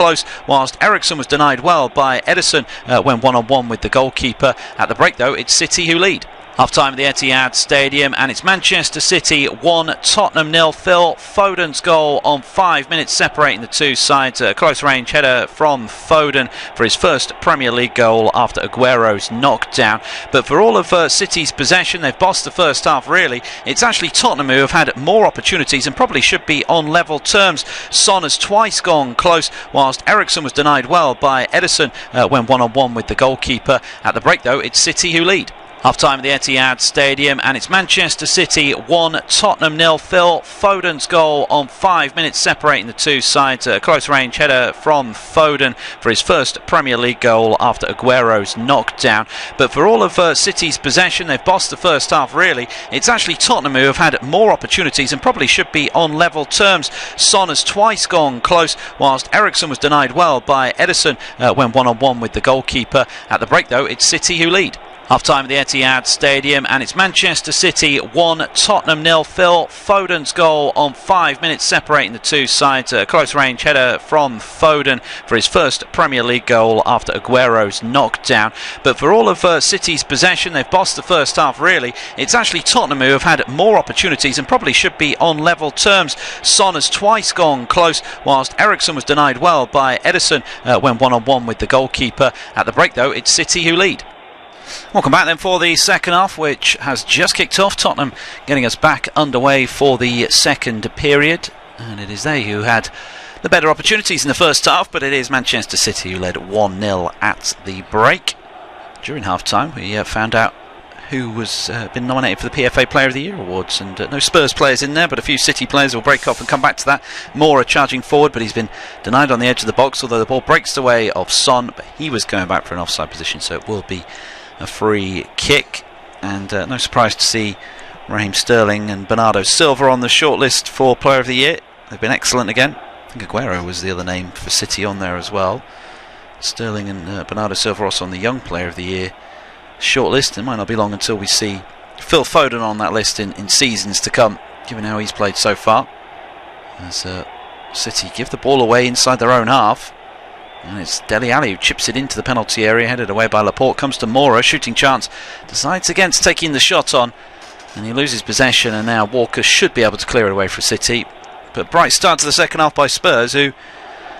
Close, whilst Eriksson was denied well by Edison when one-on-one with the goalkeeper. At the break though, it's City who lead. Half-time at the Etihad Stadium, and it's Manchester City 1, Tottenham 0. Phil Foden's goal on 5 minutes separating the two sides. A close-range header from Foden for his first Premier League goal after Aguero's knockdown. But for all of City's possession, they've bossed the first half really. It's actually Tottenham who have had more opportunities and probably should be on level terms. Son has twice gone close, whilst Eriksson was denied well by Edison when one-on-one with the goalkeeper. At the break though, it's City who lead. Half-time at the Etihad Stadium, and it's Manchester City 1, Tottenham 0. Phil Foden's goal on 5 minutes separating the two sides. A close-range header from Foden for his first Premier League goal after Aguero's knockdown. But for all of City's possession, they've bossed the first half really. It's actually Tottenham who have had more opportunities and probably should be on level terms. Son has twice gone close, whilst Eriksson was denied well by Edison when one-on-one with the goalkeeper. At the break though, it's City who lead. Half-time at the Etihad Stadium, and it's Manchester City 1, Tottenham 0. Phil Foden's goal on 5 minutes separating the two sides. A close-range header from Foden for his first Premier League goal after Aguero's knockdown. But for all of City's possession, they've bossed the first half really. It's actually Tottenham who have had more opportunities and probably should be on level terms. Son has twice gone close, whilst Eriksson was denied well by Edison when one-on-one with the goalkeeper. At the break though, it's City who lead. Welcome back then for the second half, which has just kicked off. Tottenham getting us back underway for the second period, and it is they who had the better opportunities in the first half, but it is Manchester City who led 1-0 at the break. During half-time we found out who was been nominated for the PFA Player of the Year awards, and no Spurs players in there, but a few City players. Will break off and come back to that. Moura charging forward, but he's been denied on the edge of the box, although the ball breaks away of Son, but he was going back for an offside position, so it will be a free kick. And no surprise to see Raheem Sterling and Bernardo Silva on the shortlist for Player of the Year. They've been excellent again. I think Aguero was the other name for City on there as well. Sterling and Bernardo Silva also on the Young Player of the Year shortlist. It might not be long until we see Phil Foden on that list in seasons to come, given how he's played so far. As City give the ball away inside their own half. And it's Dele Alli who chips it into the penalty area, headed away by Laporte. Comes to Moura, shooting chance, decides against taking the shot on, and he loses possession, and now Walker should be able to clear it away for City. But bright start to the second half by Spurs, who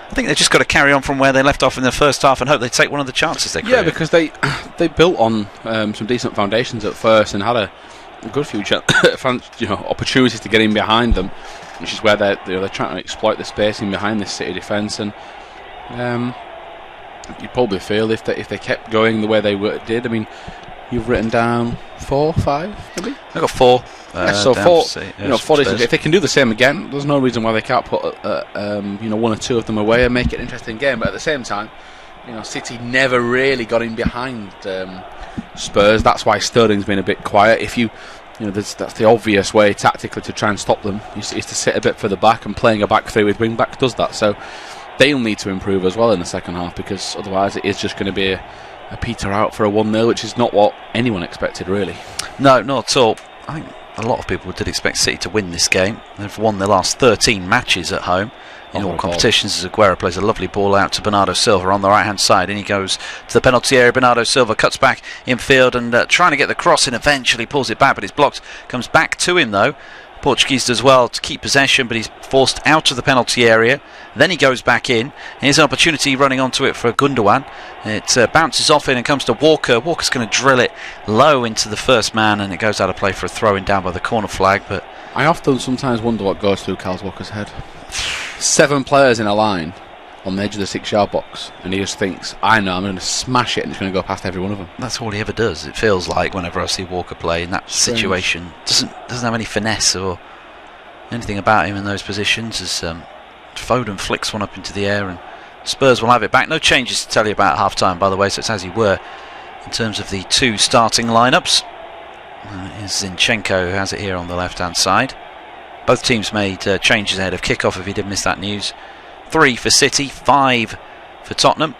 I think they've just got to carry on from where they left off in the first half and hope they take one of the chances they create. Yeah, because they built on some decent foundations at first and had a good few opportunities to get in behind them, which is where they're trying to exploit the spacing behind this City defence. And you probably feel if they kept going the way they did. I mean, you've written down 4, 5, maybe? I got 4. So 4. If they can do the same again, there's no reason why they can't put 1 or 2 of them away and make it an interesting game. But at the same time, City never really got in behind Spurs. That's why Sterling's been a bit quiet. That's the obvious way tactically to try and stop them is to sit a bit further back, and playing a back three with wing back does that. So they'll need to improve as well in the second half, because otherwise it is just going to be a peter out for a 1-0, which is not what anyone expected really. No, not at all. I think a lot of people did expect City to win this game. They've won their last 13 matches at home in all competitions, as Aguero plays a lovely ball out to Bernardo Silva on the right hand side, and he goes to the penalty area. Bernardo Silva cuts back in field and trying to get the cross in, eventually pulls it back, but it's blocked. Comes back to him though. Portuguese does well to keep possession, but he's forced out of the penalty area. Then he goes back in. Here's an opportunity running onto it for Gundogan. It bounces off in and comes to Walker. Walker's going to drill it low into the first man, and it goes out of play for a throw-in down by the corner flag. But I often sometimes wonder what goes through Kyle Walker's head. 7 players in a line on the edge of the 6-yard box, and he just thinks, I know, I'm going to smash it, and it's going to go past every one of them. That's all he ever does, it feels like, whenever I see Walker play in that situation. Doesn't have any finesse or anything about him in those positions, as Foden flicks one up into the air, and Spurs will have it back. No changes to tell you about half-time, by the way, so it's as you were in terms of the 2 starting lineups. Here's Zinchenko, who has it here on the left-hand side. Both teams made changes ahead of kick-off, if you did miss that news. 3 for City, 5 for Tottenham.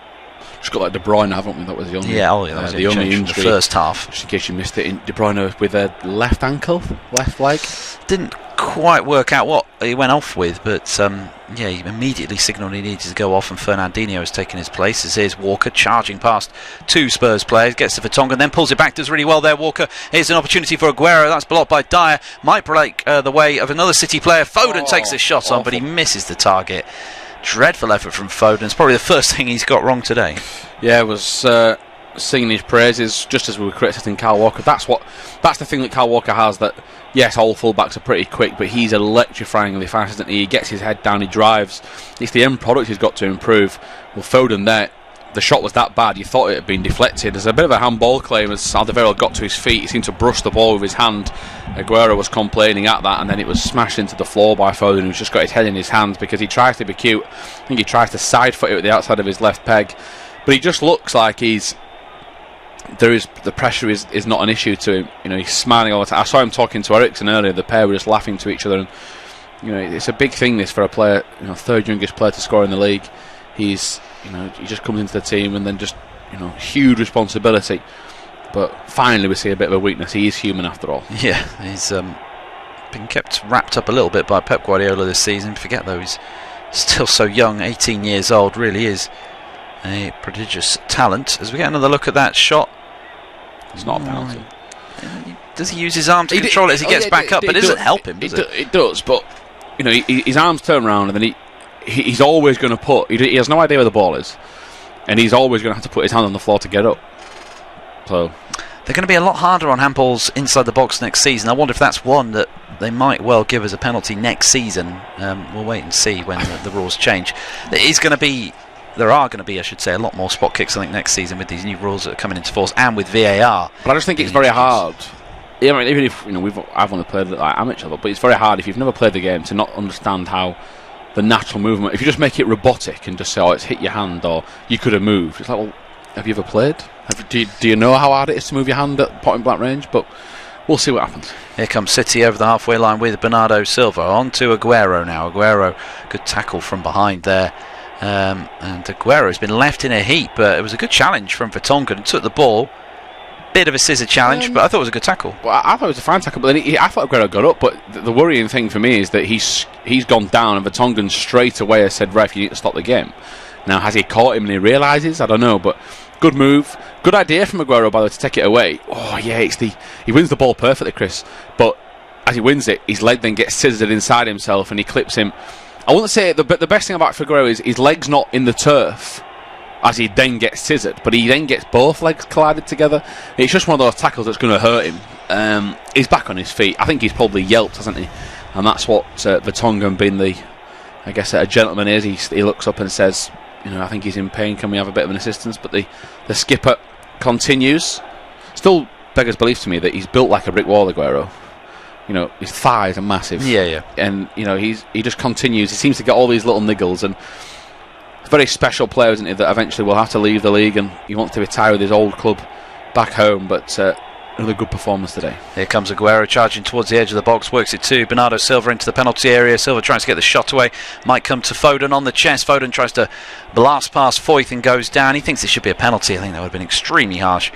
just got like De Bruyne, haven't we? That was the only that was the only injury in the first half. Just in case you missed it, De Bruyne with a left ankle, left leg. Didn't quite work out what he went off with, but he immediately signalled he needed to go off, and Fernandinho has taken his place. As here's Walker charging past two Spurs players, gets to Vertonghen, then pulls it back, does really well there. Walker, here's an opportunity for Aguero, that's blocked by Dyer, might break the way of another City player. Foden takes the shot on, but he misses the target. Dreadful effort from Foden. It's probably the first thing he's got wrong today. Yeah, it was singing his praises just as we were criticising Kyle Walker. That's the thing that Kyle Walker has, that yes, all fullbacks are pretty quick, but he's electrifyingly fast, isn't he? He gets his head down, he drives. It's the end product he's got to improve. Well, Foden there, the shot was that bad you thought it had been deflected. There's a bit of a handball claim as Alderweireld got to his feet. He seemed to brush the ball with his hand. Aguero was complaining at that, and then it was smashed into the floor by Foden, who's just got his head in his hands because he tries to be cute. I think he tries to side foot it with the outside of his left peg, but he just looks like the pressure is not an issue to him. You know, he's smiling all the time. I saw him talking to Eriksen earlier. The pair were just laughing to each other, and you know, it's a big thing this for a player, you know, third youngest player to score in the league. He just comes into the team and then just, you know, huge responsibility. But finally we see a bit of a weakness. He is human after all. Yeah, he's been kept wrapped up a little bit by Pep Guardiola this season. Forget though, he's still so young, 18 years old, really is a prodigious talent. As we get another look at that shot, it's not a penalty. Does he use his arm to control it as he gets back up? But it doesn't help him, does it? It does, but you know, his arms turn around and then he's always going to put. He has no idea where the ball is, and he's always going to have to put his hand on the floor to get up. So they're going to be a lot harder on handballs inside the box next season. I wonder if that's one that they might well give as a penalty next season. We'll wait and see when the rules change. There are going to be, I should say, a lot more spot kicks, I think, next season with these new rules that are coming into force and with VAR. But I just think it's very hard. I mean, even if, you know, I've only played like amateur, but it's very hard if you've never played the game to not understand how the natural movement. If you just make it robotic and just say, "Oh, it's hit your hand," or "You could have moved," it's like, well, have you ever played? Do you know how hard it is to move your hand at point blank range? But we'll see what happens. Here comes City over the halfway line with Bernardo Silva. On to Aguero now. Aguero, good tackle from behind there. And Aguero's been left in a heap, but it was a good challenge from Vertonghen. Took the ball, bit of a scissor challenge, but I thought it was a good tackle. Well, I thought it was a fine tackle, but then I thought Aguero got up. But the worrying thing for me is that he's gone down, and Vertonghen straight away has said, "Ref, you need to stop the game." Now, has he caught him and he realises? I don't know, but good move, good idea from Aguero, by the way, to take it away. Oh yeah, he wins the ball perfectly, Chris. But as he wins it, his leg then gets scissored inside himself, and he clips him. I wouldn't say the best thing about Aguero is his leg's not in the turf as he then gets scissored, but he then gets both legs collided together. It's just one of those tackles that's going to hurt him. He's back on his feet. I think he's probably yelped, hasn't he? And that's what Vertonghen, being a gentleman is. He looks up and says, you know, I think he's in pain. Can we have a bit of an assistance? But the skipper continues. Still beggars belief to me that he's built like a brick wall, Aguero. You know, his thighs are massive. Yeah. And you know, he just continues. He seems to get all these little niggles, and he's a very special player, isn't he? That eventually will have to leave the league, and he wants to retire with his old club back home. But another good performance today. Here comes Aguero charging towards the edge of the box, works it to Bernardo Silva into the penalty area. Silva tries to get the shot away, might come to Foden on the chest. Foden tries to blast past Foyth and goes down. He thinks it should be a penalty. I think that would have been extremely harsh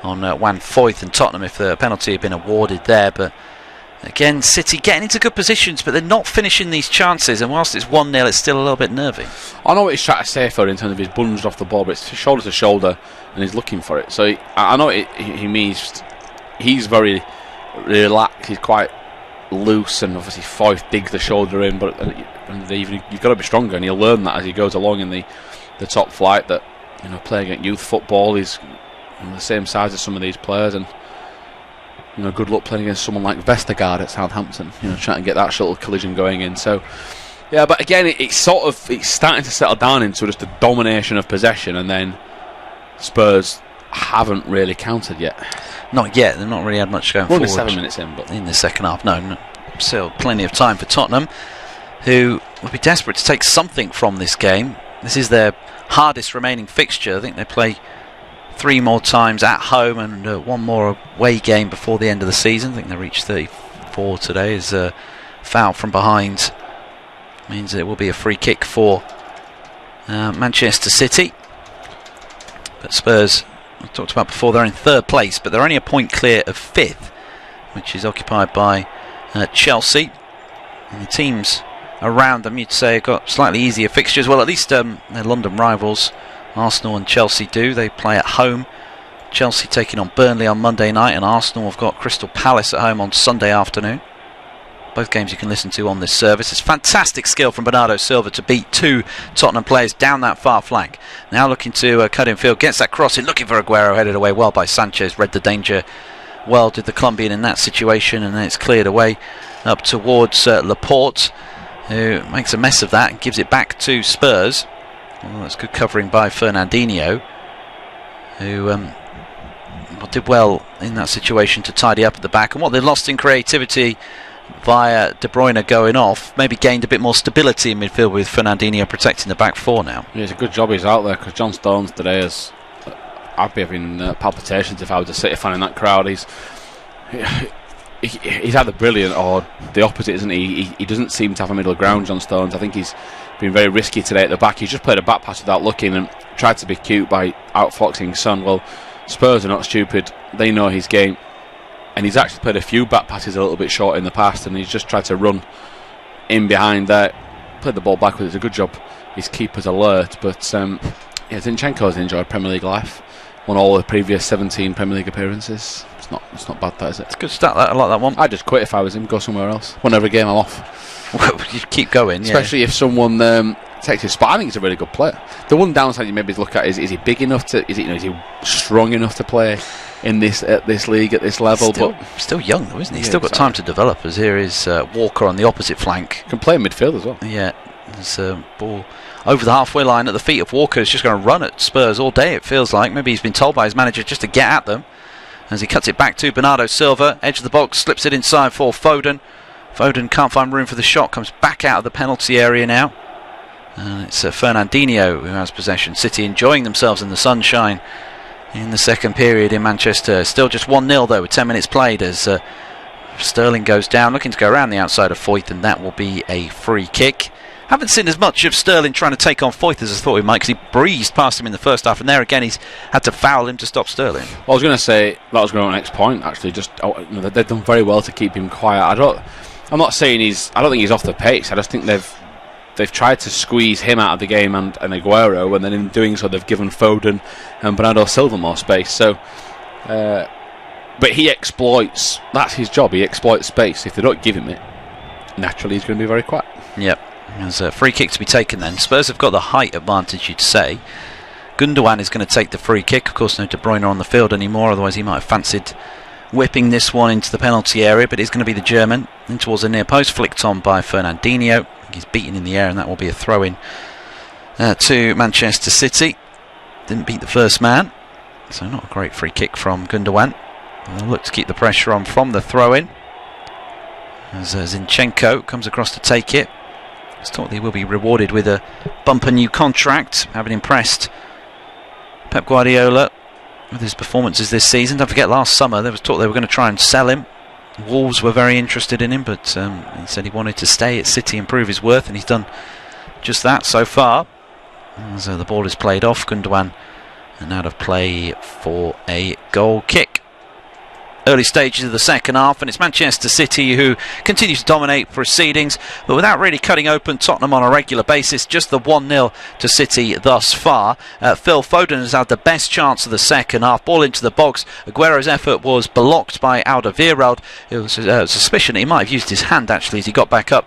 on Juan Foyth and Tottenham if the penalty had been awarded there. But again, City getting into good positions, but they're not finishing these chances, and whilst it's 1-0, it's still a little bit nervy. I know what he's trying to say for it in terms of he's bunged off the ball, but it's shoulder to shoulder and he's looking for it. So I know what he means. He's very relaxed, he's quite loose, and obviously Foyth digs the shoulder in, but you've got to be stronger, and he'll learn that as he goes along in the top flight, that, you know, playing at youth football, he's, you know, the same size as some of these players, and you know, good luck playing against someone like Vestergaard at Southampton, you know, trying to get that little collision going in. So yeah, but again, it's starting to settle down into just a domination of possession, and then Spurs haven't really countered yet. Not yet. They've not really had much going forward. We're only 7 minutes in, but in the second half, no, still plenty of time for Tottenham, who will be desperate to take something from this game. This is their hardest remaining fixture. I think they play 3 more times at home and 1 more away game before the end of the season. I think they reached 34 today. As a foul from behind means it will be a free kick for Manchester City. But Spurs, I talked about before, they're in 3rd place, but they're only a point clear of 5th, which is occupied by Chelsea. And the teams around them, you'd say, have got slightly easier fixtures. Well, at least their London rivals, Arsenal and Chelsea, do. They play at home. Chelsea taking on Burnley on Monday night, and Arsenal have got Crystal Palace at home on Sunday afternoon. Both games you can listen to on this service. It's fantastic skill from Bernardo Silva to beat 2 Tottenham players down that far flank. Now looking to cut in field, gets that cross in, looking for Aguero, headed away well by Sanchez, read the danger well, did the Colombian in that situation, and then it's cleared away up towards Laporte, who makes a mess of that and gives it back to Spurs. Well, that's good covering by Fernandinho, who did well in that situation to tidy up at the back. And what they lost in creativity via De Bruyne going off, maybe gained a bit more stability in midfield with Fernandinho protecting the back 4 now. Yeah, it's a good job he's out there, because John Stones today is... I'd be having palpitations if I was a City fan in that crowd. He's either brilliant or the opposite, isn't he? He doesn't seem to have a middle ground, John Stones. I think he's been very risky today at the back. He's just played a back pass without looking and tried to be cute by outfoxing Son. Well, Spurs are not stupid. They know his game. And he's actually played a few back passes a little bit short in the past, and he's just tried to run in behind there. Played the ball backwards. It's a good job his keeper's alert. But Zinchenko's enjoyed Premier League life. Won all the previous 17 Premier League appearances. It's not bad, that, is it? It's a good stat, I like that one. I'd just quit if I was him, go somewhere else. Won every game, I'm off. Well, you keep going, especially if someone takes his spot. I think he's a really good player. The one downside you maybe look at is he big enough to? Is he strong enough to play in this league at this level? Still young though, isn't he? He's still got time to develop. As here is Walker on the opposite flank. Can play in midfield as well. Yeah, there's a ball over the halfway line at the feet of Walker. Is just going to run at Spurs all day, it feels like. Maybe he's been told by his manager just to get at them. As he cuts it back to Bernardo Silva, edge of the box, slips it inside for Foden. Foden can't find room for the shot, comes back out of the penalty area now. It's Fernandinho who has possession. City enjoying themselves in the sunshine in the second period in Manchester. Still just 1-0 though with 10 minutes played as Sterling goes down, looking to go around the outside of Foyth, and that will be a free kick. Haven't seen as much of Sterling trying to take on Foyth as I thought he might, because he breezed past him in the first half, and there again he's had to foul him to stop Sterling. Well, I was going to say that was going to be my next point actually. They've done very well to keep him quiet. I'm not saying I don't think he's off the pace. I just think they've tried to squeeze him out of the game and Aguero, and then in doing so they've given Foden and Bernardo Silva more space. So, but he exploits. That's his job. He exploits space. If they don't give him it, naturally he's going to be very quiet. Yep. There's a free kick to be taken then. Spurs have got the height advantage, you'd say. Gundogan is going to take the free kick. Of course, no De Bruyne on the field anymore, otherwise he might have fancied whipping this one into the penalty area, but it's going to be the German in towards the near post, flicked on by Fernandinho. He's beaten in the air, and that will be a throw-in to Manchester City. Didn't beat the first man, so not a great free kick from Gundogan. They'll look to keep the pressure on from the throw-in as Zinchenko comes across to take it. It's thought he will be rewarded with a bumper new contract, having impressed Pep Guardiola with his performances this season. Don't forget, last summer there was talk they were going to try and sell him. Wolves were very interested in him, but he said he wanted to stay at City and prove his worth, and he's done just that so far. As the ball is played off, Gundogan and out of play for a goal kick. Early stages of the second half, and it's Manchester City who continue to dominate proceedings, but without really cutting open Tottenham on a regular basis. Just the 1-0 to City thus far. Phil Foden has had the best chance of the second half. Ball into the box. Aguero's effort was blocked by Alderweireld. It was a suspicion he might have used his hand actually as he got back up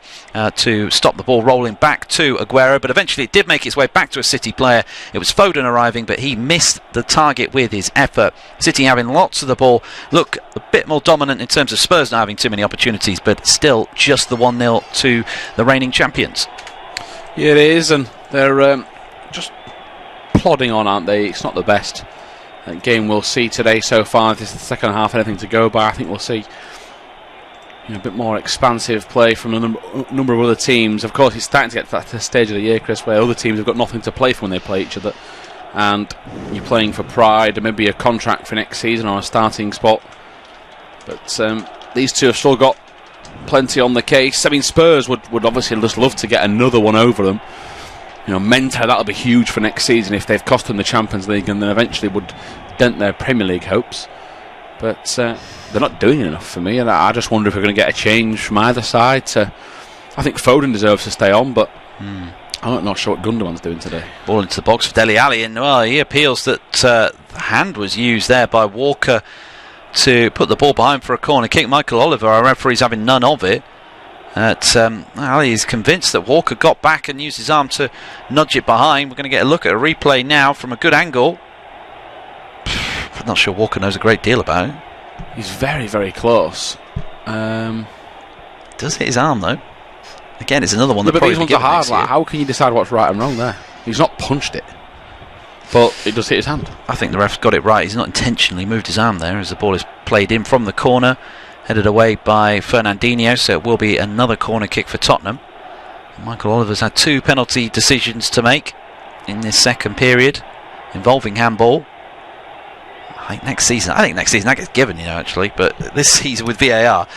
to stop the ball rolling back to Aguero, but eventually it did make its way back to a City player. It was Foden arriving, but he missed the target with his effort. City having lots of the ball. Look a bit more dominant in terms of Spurs not having too many opportunities, but still just the 1-0 to the reigning champions. Yeah, it is, and they're just plodding on, aren't they? It's not the best game we'll see today so far. This is the second half, anything to go by. I think we'll see a bit more expansive play from a number of other teams. Of course, it's starting to get to that stage of the year, Chris, where other teams have got nothing to play for when they play each other, and you're playing for pride and maybe a contract for next season or a starting spot. But these two have still got plenty on the case. I mean, Spurs would obviously just love to get another one over them. mentally that'll be huge for next season if they've cost them the Champions League and then eventually would dent their Premier League hopes. But they're not doing enough for me, and I just wonder if we're going to get a change from either side. I think Foden deserves to stay on, but I'm not sure what Gundogan's doing today. Ball into the box for Dele Alli, and he appeals that the hand was used there by Walker to put the ball behind for a corner kick. Michael Oliver, our referee's having none of it. Ali is convinced that Walker got back and used his arm to nudge it behind. We're going to get a look at a replay now from a good angle. I'm not sure Walker knows a great deal about it. He's very, very close. Does hit his arm though. Again, it's another one that probably these ones are hard. How can you decide what's right and wrong there? He's not punched it, but it does hit his hand. I think the ref's got it right. He's not intentionally moved his arm there as the ball is played in from the corner, headed away by Fernandinho, so it will be another corner kick for Tottenham. Michael Oliver's had 2 penalty decisions to make in this second period involving handball. I think next season that gets given, actually, but this season with VAR,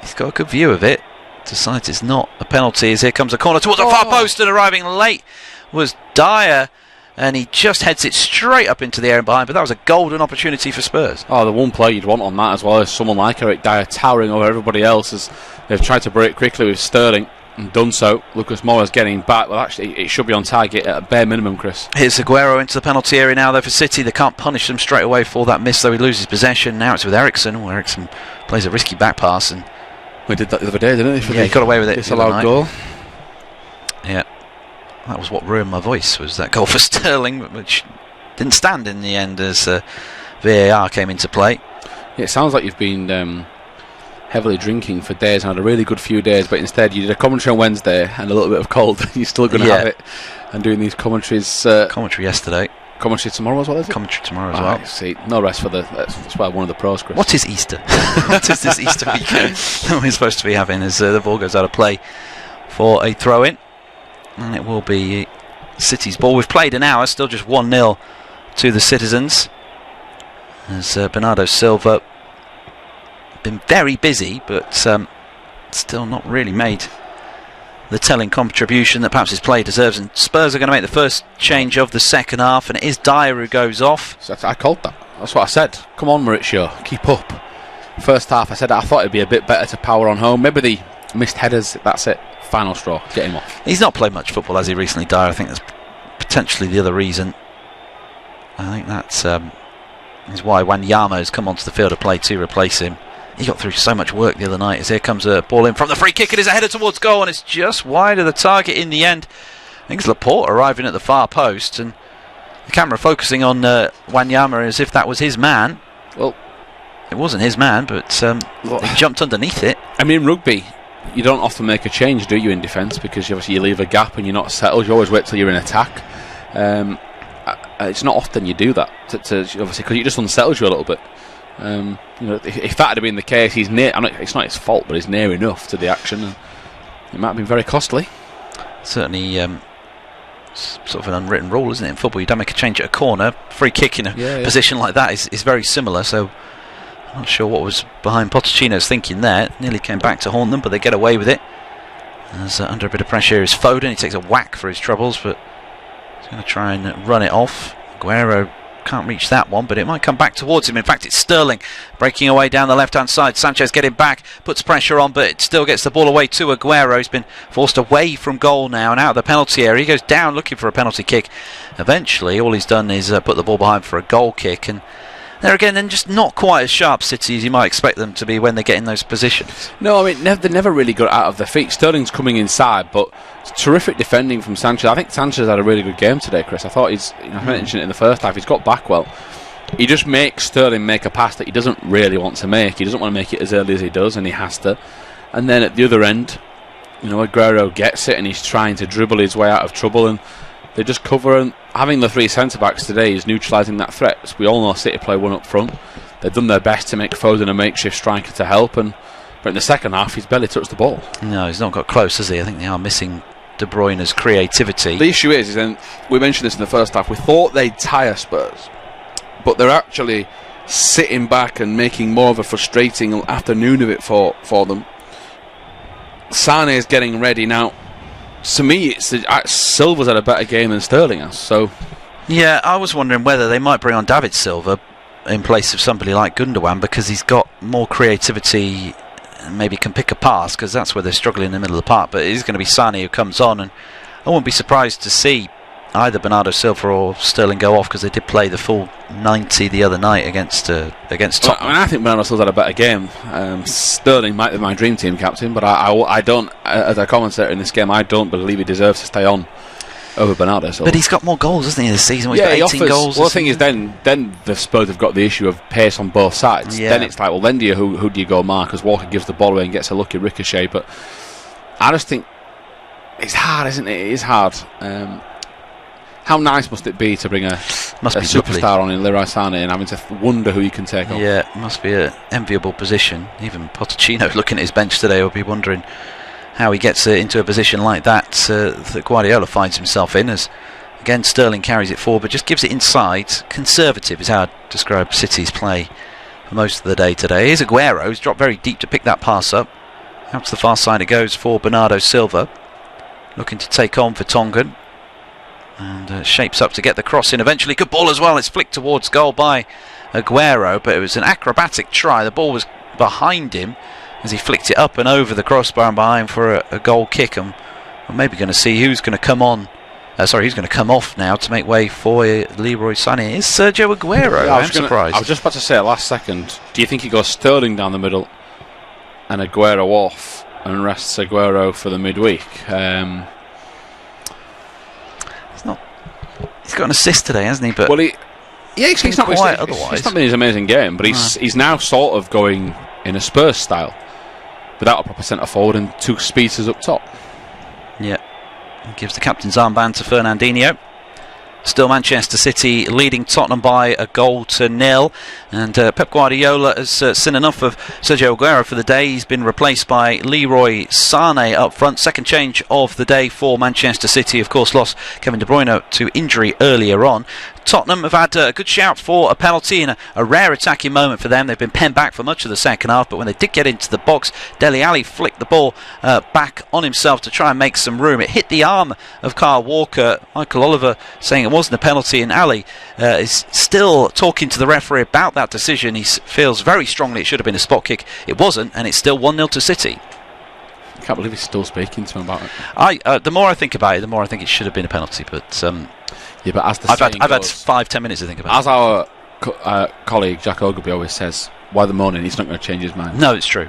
he's got a good view of it, decides it's not a penalty as here comes a corner towards the far post, and arriving late was Dyer, and he just heads it straight up into the air and behind, but that was a golden opportunity for Spurs. The one player you'd want on that as well is someone like Eric Dyer towering over everybody else as they've tried to break quickly with Sterling and done so. Lucas Moura's getting back. Well, actually, it should be on target at a bare minimum, Chris. Here's Aguero into the penalty area now, though, for City. They can't punish them straight away for that miss, though he loses possession. Now it's with Eriksen. Eriksen plays a risky back pass, and we did that the other day, didn't he? He got away with it. Disallowed goal. Yeah, that was what ruined my voice, was that goal for Sterling, which didn't stand in the end as VAR came into play. Yeah, it sounds like you've been heavily drinking for days and had a really good few days, but instead you did a commentary on Wednesday and a little bit of cold. You're still going to have it, and doing these commentaries. Commentary yesterday. Commentary tomorrow as well, is it? Commentary tomorrow as well. See, no rest for that's why one of the pros, Chris. What is Easter? What is this Easter weekend that we're supposed to be having as the ball goes out of play for a throw-in? And it will be City's ball. We've played an hour, still just 1-0 to the Citizens. As Bernardo Silva been very busy, but still not really made the telling contribution that perhaps his play deserves, and Spurs are going to make the first change of the second half, and it is Dyer who goes off. So I called that. That's what I said. Come on, Mauricio, keep up. First half I said I thought it'd be a bit better to power on home. Maybe the missed headers, that's it. Final straw, get him off. He's not played much football, has he, recently, Dyer? I think that's potentially the other reason. I think that's is why Wanyama has come onto the field of play to replace him. He got through so much work the other night, as here comes a ball in from the free kick. It is a header towards goal, and it's just wide of the target in the end. I think it's Laporte arriving at the far post, and the camera focusing on Wanyama as if that was his man. Well, it wasn't his man, but he jumped underneath it. I mean, in rugby, you don't often make a change, do you, in defence? Because obviously you leave a gap and you're not settled. You always wait till you're in attack. It's not often you do that, obviously, because it just unsettles you a little bit. If that had been the case, he's near. It's not his fault, but he's near enough to the action, and it might have been very costly. Certainly, sort of an unwritten rule, isn't it, in football? You don't make a change at a corner. Free kick in a position like that is very similar. So I'm not sure what was behind Pochettino's thinking there. Nearly came back to haunt them, but they get away with it. As under a bit of pressure is Foden. He takes a whack for his troubles, but he's going to try and run it off. Aguero can't reach that one, but it might come back towards him. In fact, it's Sterling breaking away down the left-hand side. Sanchez getting back, puts pressure on, but it still gets the ball away to Aguero. He's been forced away from goal now and out of the penalty area. He goes down looking for a penalty kick. Eventually, all he's done is put the ball behind for a goal kick, and there again, then just not quite as sharp City as you might expect them to be when they get in those positions. No, I mean, they never really got out of their feet. Sterling's coming inside, but terrific defending from Sanchez. I think Sanchez had a really good game today, Chris. I thought I mentioned it in the first half, he's got back well. He just makes Sterling make a pass that he doesn't really want to make. He doesn't want to make it as early as he does, and he has to. And then at the other end, Aguero gets it, and he's trying to dribble his way out of trouble, and they just cover. And having the 3 centre-backs today is neutralising that threat. So we all know City play one up front. They've done their best to make Foden a makeshift striker to help, but in the second half, he's barely touched the ball. No, he's not got close, has he? I think they are missing De Bruyne's creativity. The issue is then, we mentioned this in the first half, we thought they'd tire Spurs, but they're actually sitting back and making more of a frustrating afternoon of it for them. Sane's getting ready now. to me, Silva's had a better game than Sterling has. So, yeah, I was wondering whether they might bring on David Silva in place of somebody like Gundogan, because he's got more creativity and maybe can pick a pass, because that's where they're struggling in the middle of the park. But it is going to be Sane who comes on, and I wouldn't be surprised to see either Bernardo Silva or Sterling go off, because they did play the full 90 the other night against Tottenham. Well, I think Bernardo Silva's had a better game. Sterling might be my dream team captain, but I don't, as a commentator in this game, I don't believe he deserves to stay on over Bernardo Silva. But he's got more goals, hasn't he, this season? Yeah, he's got 18 goals. Well, the thing is, then the Spurs have got the issue of pace on both sides. Yeah. Then it's like, well, then who do you go mark? As Walker gives the ball away and gets a lucky ricochet. But I just think it's hard, isn't it? It is hard. How nice must it be to bring a superstar on in Leroy Sane and having to wonder who you can take on? Yeah, it must be an enviable position. Even Pochettino, looking at his bench today, will be wondering how he gets into a position like that that Guardiola finds himself in. As again, Sterling carries it forward, but just gives it inside. Conservative is how I'd describe City's play for most of the day today. Here's Aguero, who's dropped very deep to pick that pass up. Out to the far side it goes for Bernardo Silva, looking to take on Vertonghen. And shapes up to get the cross in eventually. Good ball as well. It's flicked towards goal by Aguero, but it was an acrobatic try. The ball was behind him as he flicked it up and over the crossbar and behind for a goal kick. And we're maybe going to see who's going to come on. Who's going to come off now to make way for Leroy Sané. It's Sergio Aguero. Yeah, I'm surprised. I was just about to say it last second. Do you think he goes Sterling down the middle and Aguero off and rests Aguero for the midweek? He's got an assist today, hasn't he? But he's not quiet otherwise. It's not been his amazing game, but he's now sort of going in a Spurs style without a proper centre forward and two speedsters up top. Yeah, he gives the captain's armband to Fernandinho. Still Manchester City leading Tottenham by 1-0, and Pep Guardiola has seen enough of Sergio Aguero for the day. He's been replaced by Leroy Sané up front. Second change of the day for Manchester City. Of course, lost Kevin De Bruyne to injury earlier on. Tottenham have had a good shout for a penalty in a rare attacking moment for them. They've been penned back for much of the second half, but when they did get into the box, Dele Alli flicked the ball back on himself to try and make some room. It hit the arm of Kyle Walker. Michael Oliver saying it wasn't a penalty, and Ali is still talking to the referee about that decision. He feels very strongly it should have been a spot kick. It wasn't, and it's still 1-0 to City. I can't believe he's still speaking to him about it. The more I think about it, the more I think it should have been a penalty, but... yeah, but as the I've had 5-10 minutes to think about it. As our colleague Jack Ogilvie always says, why the morning, he's not going to change his mind. No, it's true.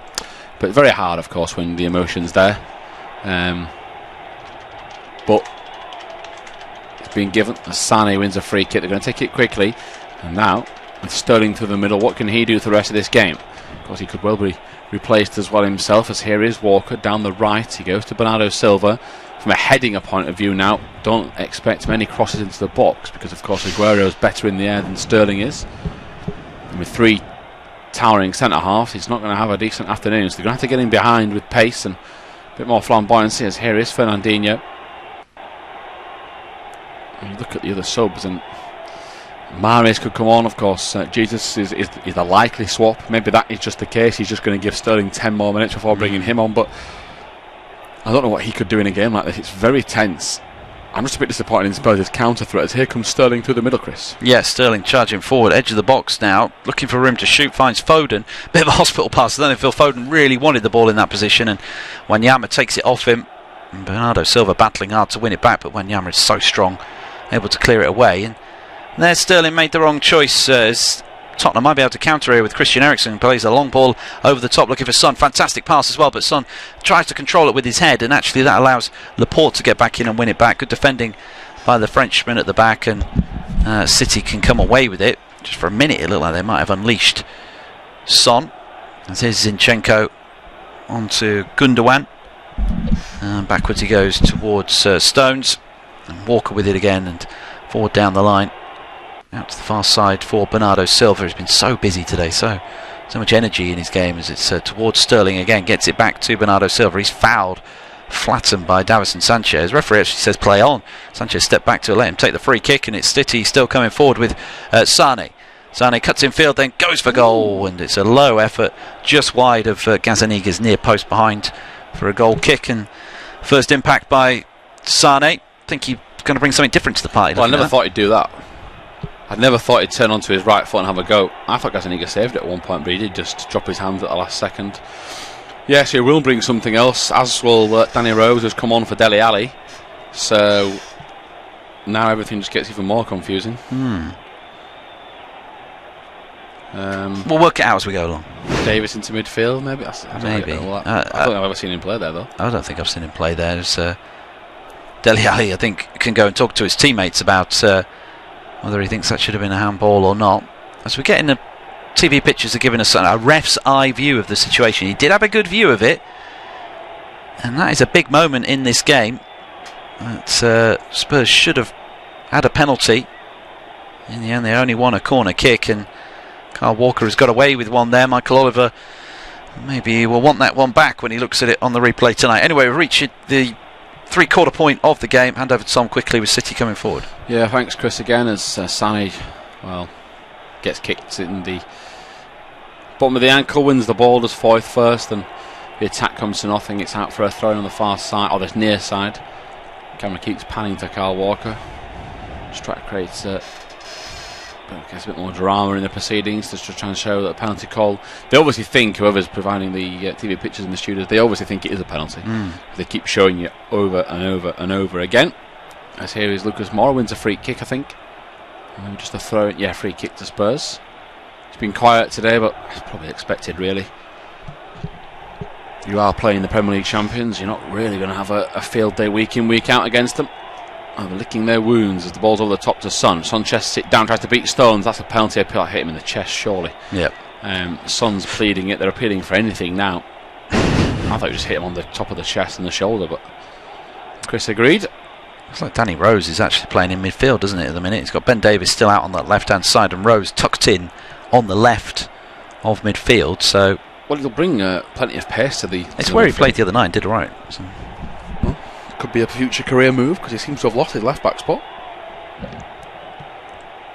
But very hard, of course, when the emotion's there. But it's been given. Sané wins a free kick. They're going to take it quickly. And now, with Sterling through the middle, what can he do for the rest of this game? Of course, he could well be replaced as well himself, as here is Walker down the right. He goes to Bernardo Silva. From a heading point of view now, don't expect many crosses into the box, because of course Aguero is better in the air than Sterling is. And with three towering centre halves, he's not going to have a decent afternoon, so they're going to have to get him behind with pace and a bit more flamboyancy, as here is Fernandinho. And you look at the other subs, and Mahrez could come on, of course. Jesus is the likely swap. Maybe that is just the case. He's just going to give Sterling 10 more minutes before bringing him on, but I don't know what he could do in a game like this. It's very tense. I'm just a bit disappointed in Spurs' counter threat, as here comes Sterling through the middle, Chris. Yeah, Sterling charging forward, edge of the box now, looking for room to shoot, finds Foden. Bit of a hospital pass. I don't know if Phil Foden really wanted the ball in that position, and Wanyama takes it off him. And Bernardo Silva battling hard to win it back, but Wanyama is so strong, able to clear it away. And there Sterling made the wrong choice, as Tottenham might be able to counter here with Christian Eriksen, who plays a long ball over the top looking for Son. Fantastic pass as well, but Son tries to control it with his head, and actually that allows Laporte to get back in and win it back. Good defending by the Frenchman at the back, and City can come away with it. Just for a minute it looked like they might have unleashed Son. As here's Zinchenko onto Gundogan, and backwards he goes towards Stones, and Walker with it again and forward down the line. Out to the far side for Bernardo Silva. He's been so busy today, so much energy in his game, as it's towards Sterling again. Gets it back to Bernardo Silva. He's fouled, flattened by Davison Sanchez. Referee actually says play on. Sanchez stepped back to let him take the free kick, and it's City still coming forward with Sané. Sané cuts in field, then goes for goal, and it's a low effort just wide of Gazaniga's near post behind for a goal kick. And first impact by Sane. I think he's going to bring something different to the party. Well, I never thought he'd do that. I never thought he'd turn onto his right foot and have a go. I thought Gazaniga saved it at one point, but he did just drop his hands at the last second. Yes, he will bring something else, as will Danny Rose, who's come on for Dele Alli. So now everything just gets even more confusing. We'll work it out as we go along. Davis into midfield, maybe? I don't think I've ever seen him play there, though. I don't think I've seen him play there. Dele Alli, I think, can go and talk to his teammates about whether he thinks that should have been a handball or not. As we're getting the TV pictures are giving us a ref's eye view of the situation. He did have a good view of it, and that is a big moment in this game. Spurs should have had a penalty. In the end, they only won a corner kick, and Kyle Walker has got away with one there. Michael Oliver maybe will want that one back when he looks at it on the replay tonight. Anyway, we've reached the three-quarter point of the game. Hand over to Tom quickly with City coming forward. Yeah, thanks, Chris, again, as Sane, gets kicked in the bottom of the ankle, wins the ball, does Foyth first, and the attack comes to nothing. It's out for a throw on the far side, or this near side. Camera keeps panning to Kyle Walker. Just try to create a bit more drama in the proceedings, just to try and show that a penalty call. They obviously think, whoever's providing the TV pictures in the studios, they obviously think it is a penalty. They keep showing you over and over and over again. As here is Lucas Moura, wins a free kick, I think. And just a throw, free kick to Spurs. It's been quiet today, but it's probably expected, really. You are playing the Premier League champions. You're not really going to have a field day week in, week out against them. They're licking their wounds as the ball's over the top to Son. Son chests it down, tries to beat Stones. That's a penalty. I hit him in the chest, surely. Yep. Son's pleading it. They're appealing for anything now. I thought you just hit him on the top of the chest and the shoulder, but Chris agreed. It's like Danny Rose is actually playing in midfield, doesn't it, at the minute? He's got Ben Davies still out on that left-hand side and Rose tucked in on the left of midfield, so... Well, he'll bring plenty of pace to the... It's where he played the other night and did alright. So. Well, could be a future career move, because he seems to have lost his left-back spot.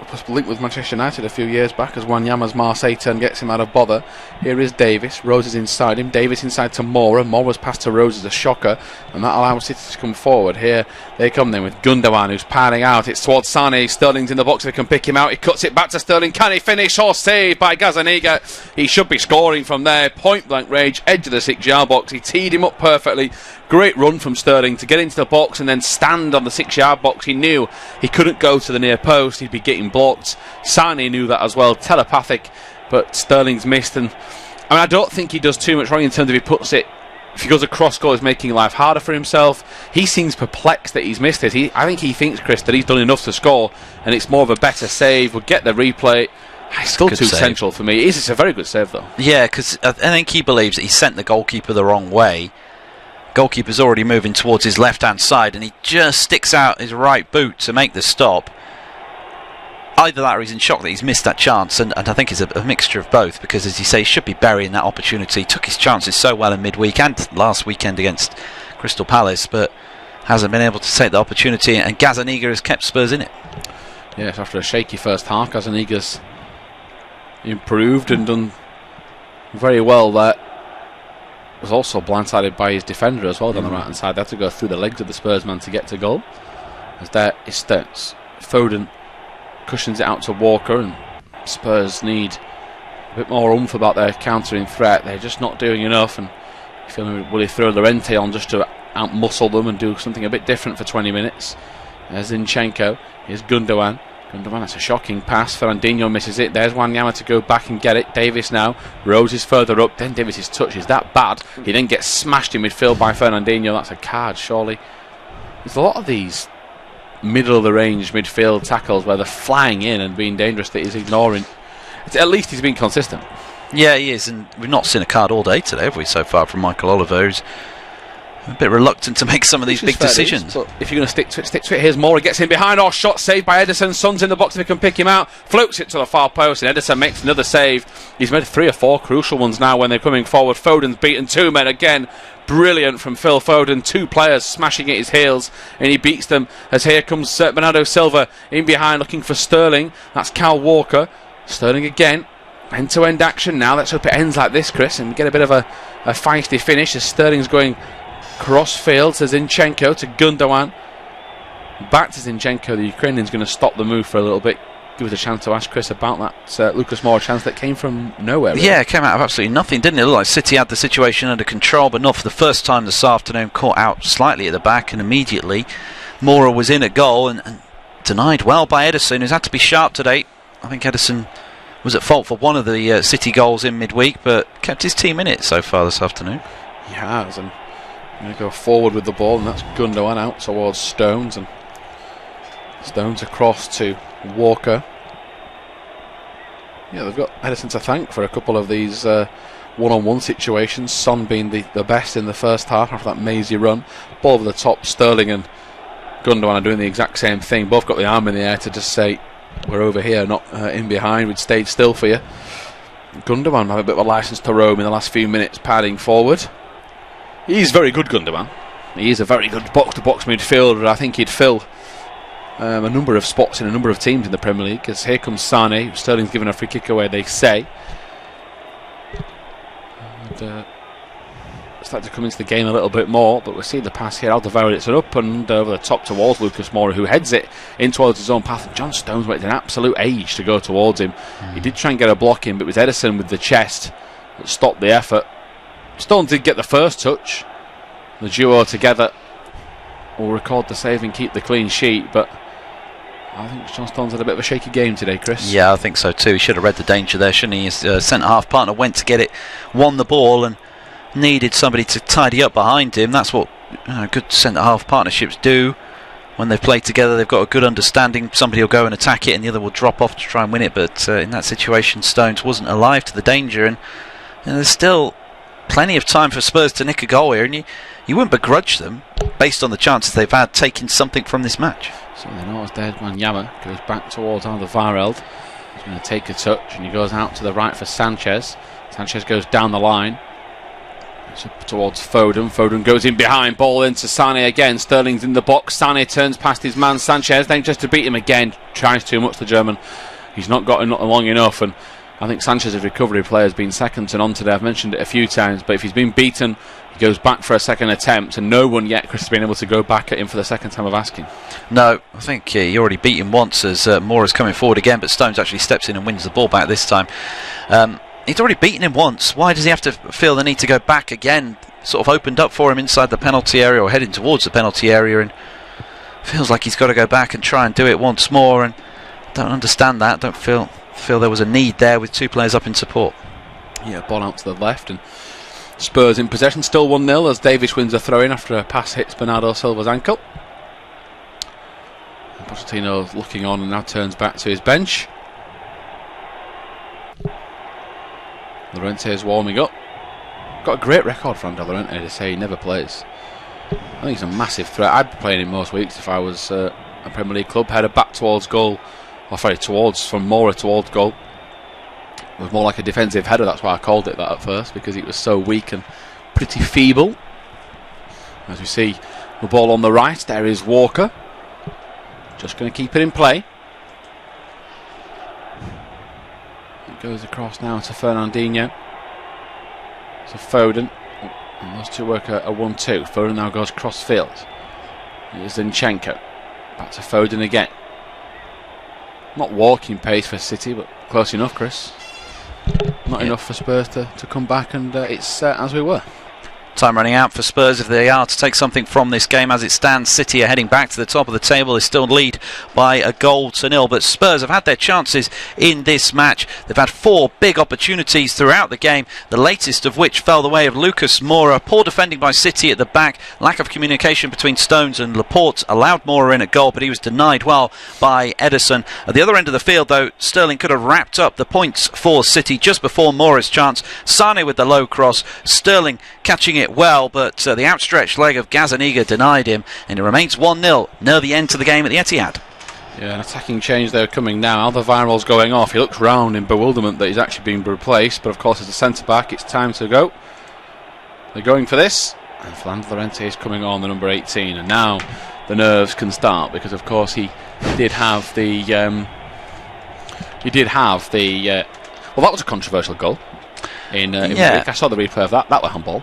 A possible link with Manchester United a few years back as Wanyama's Marseille turn gets him out of bother. Here is Davis. Rose is inside him. Davis inside to Moura. Moura's pass to Rose is a shocker, and that allows City to come forward. Here they come then with Gundogan, who's panning out. It's towards Sane. Sterling's in the box. They can pick him out. He cuts it back to Sterling. Can he finish or save by Gazaniga? He should be scoring from there. Point blank range, edge of the 6-yard box. He teed him up perfectly. Great run from Sterling to get into the box and then stand on the 6-yard box. He knew he couldn't go to the near post. He'd be getting blocked. Sane knew that as well. Telepathic, but Sterling's missed. And I don't think he does too much wrong in terms of he puts it. If he goes across goal, he's making life harder for himself. He seems perplexed that he's missed it. I think he thinks, Chris, that he's done enough to score, and it's more of a better save. We'll get the replay. It's still too central for me. It's a very good save, though. Yeah, because I think he believes that he sent the goalkeeper the wrong way. Goalkeeper's already moving towards his left-hand side, and he just sticks out his right boot to make the stop. Either that or he's in shock that he's missed that chance, and I think it's a mixture of both, because as you say, he should be burying that opportunity. He took his chances so well in midweek and last weekend against Crystal Palace, but hasn't been able to take the opportunity, and Gazaniga has kept Spurs in it. Yes, after a shaky first half, Gazaniga's improved and done very well there. Was also blindsided by his defender as well down the right hand side. They had to go through the legs of the Spurs man to get to goal. As there is Stones. Foden cushions it out to Walker, and Spurs need a bit more oomph about their countering threat. They're just not doing enough, and will he throw Llorente on just to out-muscle them and do something a bit different for 20 minutes? There's Zinchenko. Here's Gundogan. That's a shocking pass. Fernandinho misses it. There's Wanyama to go back and get it. Davis now. Rose is further up. Then Davis' touch is that bad. He then gets smashed in midfield by Fernandinho. That's a card, surely. There's a lot of these middle of the range midfield tackles where they're flying in and being dangerous that he's ignoring. At least he's been consistent. Yeah, he is, and we've not seen a card all day today, have we, so far, from Michael Oliver, who's a bit reluctant to make some of these big decisions. But if you're going to stick to it, here's Moura, gets in behind. Oh, shot saved by Ederson. Son's in the box if he can pick him out. Floats it to the far post, and Ederson makes another save. He's made 3 or 4 crucial ones now when they're coming forward. Foden's beaten 2 men again. Brilliant from Phil Foden. 2 players smashing at his heels, and he beats them. As here comes Bernardo Silva in behind looking for Sterling. That's Kyle Walker. Sterling again. End-to-end action now. Let's hope it ends like this, Chris, and we get a bit of a feisty finish as Sterling's going Cross field to Zinchenko to Gundogan. Back to Zinchenko. The Ukrainian's going to stop the move for a little bit. Give us a chance to ask Chris about that Lucas Moura chance that came from nowhere. Really. Yeah, it came out of absolutely nothing, didn't it? It looked like City had the situation under control, but not for the first time this afternoon. Caught out slightly at the back, and immediately Moura was in at goal and denied well by Ederson, who's had to be sharp today. I think Ederson was at fault for one of the City goals in midweek, but kept his team in it so far this afternoon. He has, and going to go forward with the ball, and that's Gundogan out towards Stones, and Stones across to Walker. Yeah, they've got Ederson to thank for a couple of these one-on-one situations. Son being the best in the first half after that mazy run. Ball over the top. Sterling and Gundogan are doing the exact same thing. Both got the arm in the air to just say, we're over here, not in behind. We'd stayed still for you. Gundogan have a bit of a licence to roam in the last few minutes, padding forward. He's very good, Gundogan. He is a very good box-to-box midfielder. I think he'd fill a number of spots in a number of teams in the Premier League. As here comes Sane. Sterling's given a free kick away, they say. And, start to come into the game a little bit more, but we'll see the pass here. Alderweireld, it's an up and over the top towards Lucas Moura, who heads it in towards his own path. And John Stones waited an absolute age to go towards him. He did try and get a block in, but it was Ederson with the chest that stopped the effort. Stones did get the first touch. The duo together will record the save and keep the clean sheet, but I think John Stones had a bit of a shaky game today, Chris. Yeah, I think so too. He should have read the danger there, shouldn't he? His centre-half partner went to get it, won the ball, and needed somebody to tidy up behind him. That's what good centre-half partnerships do. When they play together, they've got a good understanding. Somebody will go and attack it, and the other will drop off to try and win it. But in that situation, Stones wasn't alive to the danger, and there's still plenty of time for Spurs to nick a goal here, and you wouldn't begrudge them, based on the chances they've had, taking something from this match. So they know it's dead. Wanyama goes back towards Alderweireld. He's going to take a touch, and he goes out to the right for Sanchez. Sanchez goes down the line. It's up towards Foden. Foden goes in behind. Ball into Sane again. Sterling's in the box. Sane turns past his man Sanchez. Then just to beat him again. Tries too much, the German. He's not got long enough, and I think Sanchez's recovery play has been second to none today. I've mentioned it a few times, but if he's been beaten, he goes back for a second attempt, and no one yet, Chris, has been able to go back at him for the second time of asking. No, I think he already beat him once as Moura's coming forward again, but Stones actually steps in and wins the ball back this time. He's already beaten him once. Why does he have to feel the need to go back again? Sort of opened up for him inside the penalty area, or heading towards the penalty area, and feels like he's got to go back and try and do it once more, and don't understand that. Don't feel there was a need there with two players up in support. Yeah, ball out to the left, and Spurs in possession, still 1-0 as Davies wins a throw-in after a pass hits Bernardo Silva's ankle. Pochettino looking on and now turns back to his bench. Llorente is warming up. Got a great record for Ander Llorente to say he never plays. I think he's a massive threat. I'd be playing him most weeks if I was a Premier League club. Header back towards goal, or sorry, from Moura towards goal. It was more like a defensive header, that's why I called it that at first, because it was so weak and pretty feeble. As we see the ball on the right, there is Walker. Just going to keep it in play. It goes across now to Fernandinho. To Foden. And those two work a 1-2. Foden now goes cross field. Here's Zinchenko. Back to Foden again. Not walking pace for City, but close enough, Chris. Not enough for Spurs to come back, and it's as we were. Time running out for Spurs if they are to take something from this game. As it stands, City are heading back to the top of the table. They still lead by a goal to nil, but Spurs have had their chances in this match. They've had 4 big opportunities throughout the game, the latest of which fell the way of Lucas Moura. Poor defending by City at the back, lack of communication between Stones and Laporte allowed Moura in at goal, but he was denied well by Ederson. At the other end of the field, though, Sterling could have wrapped up the points for City just before Moura's chance. Sane with the low cross, Sterling catching it well, but the outstretched leg of Gazzaniga denied him, and it remains 1-0 near the end to the game at the Etihad. Yeah, an attacking change there coming now. Alderweireld's going off. He looks round in bewilderment that he's actually being replaced, but of course as a centre-back it's time to go. They're going for this, and Fernando Llorente is coming on, the number 18, and now the nerves can start, because of course he did have the well, that was a controversial goal in yeah. I saw the replay of that was handball.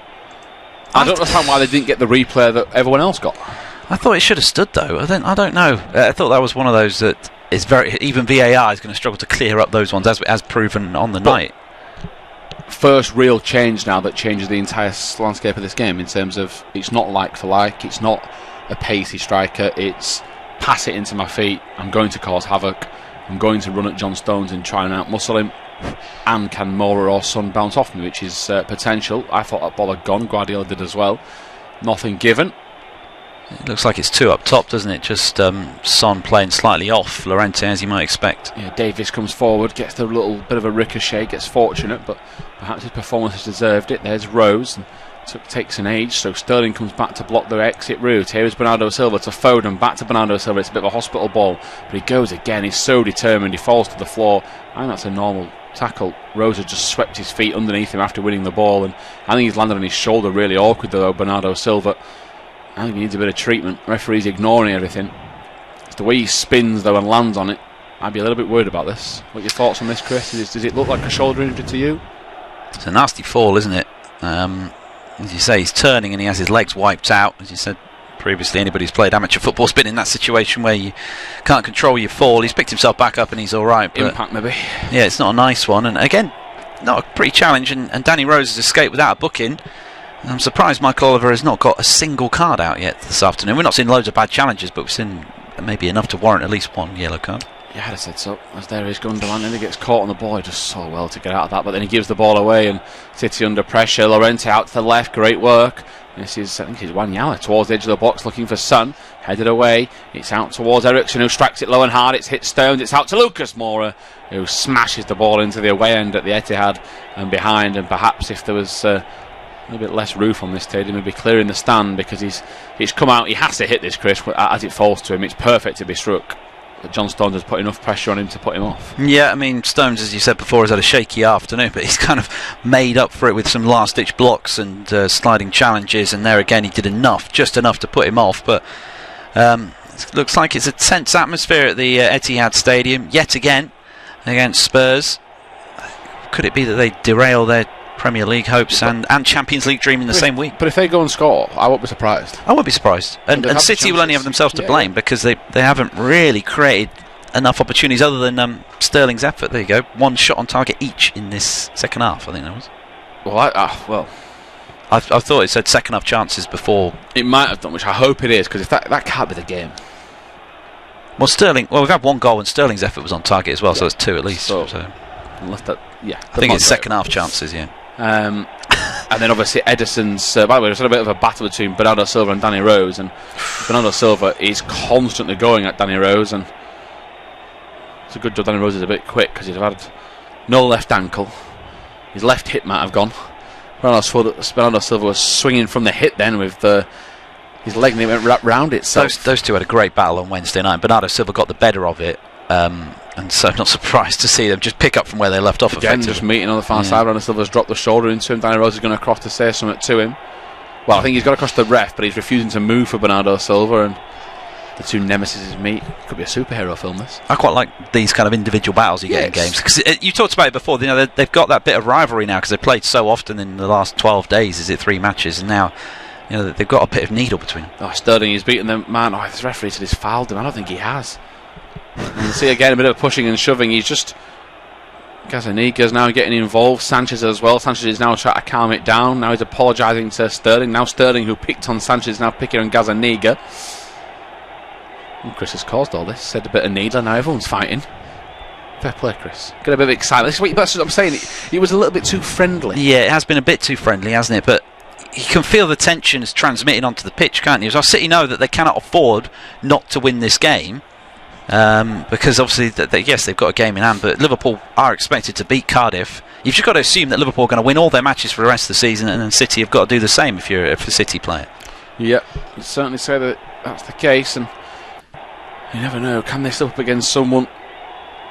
I don't understand why they didn't get the replay that everyone else got. I thought it should have stood though. I don't know. I thought that was one of those that is even VAR is going to struggle to clear up those ones as proven on the night. First real change now that changes the entire landscape of this game in terms of it's not like for like, it's not a pacey striker, it's pass it into my feet, I'm going to cause havoc, I'm going to run at John Stones and try and outmuscle him, and can Mora or Son bounce off me, which is potential. I thought that ball had gone, Guardiola did as well. Nothing given. It looks like it's two up top, doesn't it? Just Son playing slightly off Llorente, as you might expect. Yeah, Davies comes forward, gets the little bit of a ricochet, gets fortunate, but perhaps his performance has deserved it. There's Rose, and takes an age, so Sterling comes back to block their exit route. Here is Bernardo Silva to Foden, back to Bernardo Silva. It's a bit of a hospital ball, but he goes again. He's so determined, he falls to the floor. I think that's a normal tackle. Rose has just swept his feet underneath him after winning the ball, and I think he's landed on his shoulder really awkward though, Bernardo Silva. I think he needs a bit of treatment. Referee's ignoring everything. It's the way he spins though and lands on it. I'd be a little bit worried about this. What are your thoughts on this, Chris? Does it look like a shoulder injury to you? It's a nasty fall, isn't it? As you say, he's turning and he has his legs wiped out. As you said previously, anybody who's played amateur football's been in that situation where you can't control your fall. He's picked himself back up and he's alright. Impact maybe. Yeah, it's not a nice one. And again, not a pretty challenge. And Danny Rose has escaped without a booking. I'm surprised Michael Oliver has not got a single card out yet this afternoon. We're not seeing loads of bad challenges, but we've seen maybe enough to warrant at least one yellow card. Yeah, I'd have said so. As there is Gundogan, and he gets caught on the ball. He does so well to get out of that, but then he gives the ball away, and City under pressure. Llorente out to the left, great work. This is, I think it's Wanyama towards the edge of the box looking for Son. Headed away, it's out towards Ericsson, who strikes it low and hard. It's hit Stones, it's out to Lucas Moura, who smashes the ball into the away end at the Etihad and behind. And perhaps if there was a little bit less roof on this stadium, he'd be clearing the stand, because he's come out. He has to hit this, Chris, as it falls to him. It's perfect to be struck. But John Stones has put enough pressure on him to put him off. Yeah, I mean, Stones, as you said before, has had a shaky afternoon, but he's kind of made up for it with some last-ditch blocks and sliding challenges, and there again he did just enough to put him off. But it looks like it's a tense atmosphere at the Etihad Stadium yet again against Spurs. Could it be that they derail their Premier League hopes and Champions League dream in the same week? But if they go and score, I won't be surprised. I won't be surprised. And City will only have themselves to blame, because they haven't really created enough opportunities other than Sterling's effort. There you go. One shot on target each in this second half, I think that was. Well, I thought it said second half chances before. It might have done, which I hope it is, because if that can't be the game. Well, we've had one goal and Sterling's effort was on target as well, so it's two at least. So. Unless that, yeah. I think it's second half chances, yeah. And then obviously Ederson's, by the way, there's a bit of a battle between Bernardo Silva and Danny Rose, and Bernardo Silva is constantly going at Danny Rose, and it's a good job Danny Rose is a bit quick, because he'd have had no left ankle. His left hip might have gone. Bernardo Silva was swinging from the hip then with his leg, and it went wrapped round itself. Those two had a great battle on Wednesday night. Bernardo Silva got the better of it. And so I'm not surprised to see them just pick up from where they left off. Again, just meeting on the far side. Bernardo Silva's dropped the shoulder into him. Danny Rose is going to cross to say something to him. Well, I think he's got to cross the ref, but he's refusing to move for Bernardo Silva, and the two nemesis meet. Could be a superhero film, this. I quite like these kind of individual battles you get in games, because you talked about it before. You know, they've got that bit of rivalry now, because they've played so often in the last 12 days. Is it 3 matches? And now, you know, they've got a bit of needle between them. Oh, Sterling, he's beaten them. Man, this referee said he's fouled him. I don't think he has. And you see again a bit of pushing and shoving. He's just, Gazzaniga's now getting involved. Sanchez as well. Sanchez is now trying to calm it down. Now he's apologising to Sterling. Now Sterling, who picked on Sanchez, is now picking on Gazzaniga. And Chris has caused all this. Said a bit of needler. Now everyone's fighting. Fair play, Chris. Get a bit of excitement. That's what I'm saying. It was a little bit too friendly. Yeah, it has been a bit too friendly, hasn't it? But you can feel the tension is transmitting onto the pitch, can't you? As our City know that they cannot afford not to win this game. Because obviously, yes, they've got a game in hand, but Liverpool are expected to beat Cardiff. You've just got to assume that Liverpool are going to win all their matches for the rest of the season, and then City have got to do the same if you're a City player. Yeah, you'd certainly say that that's the case, and you never know. Can they slip up against someone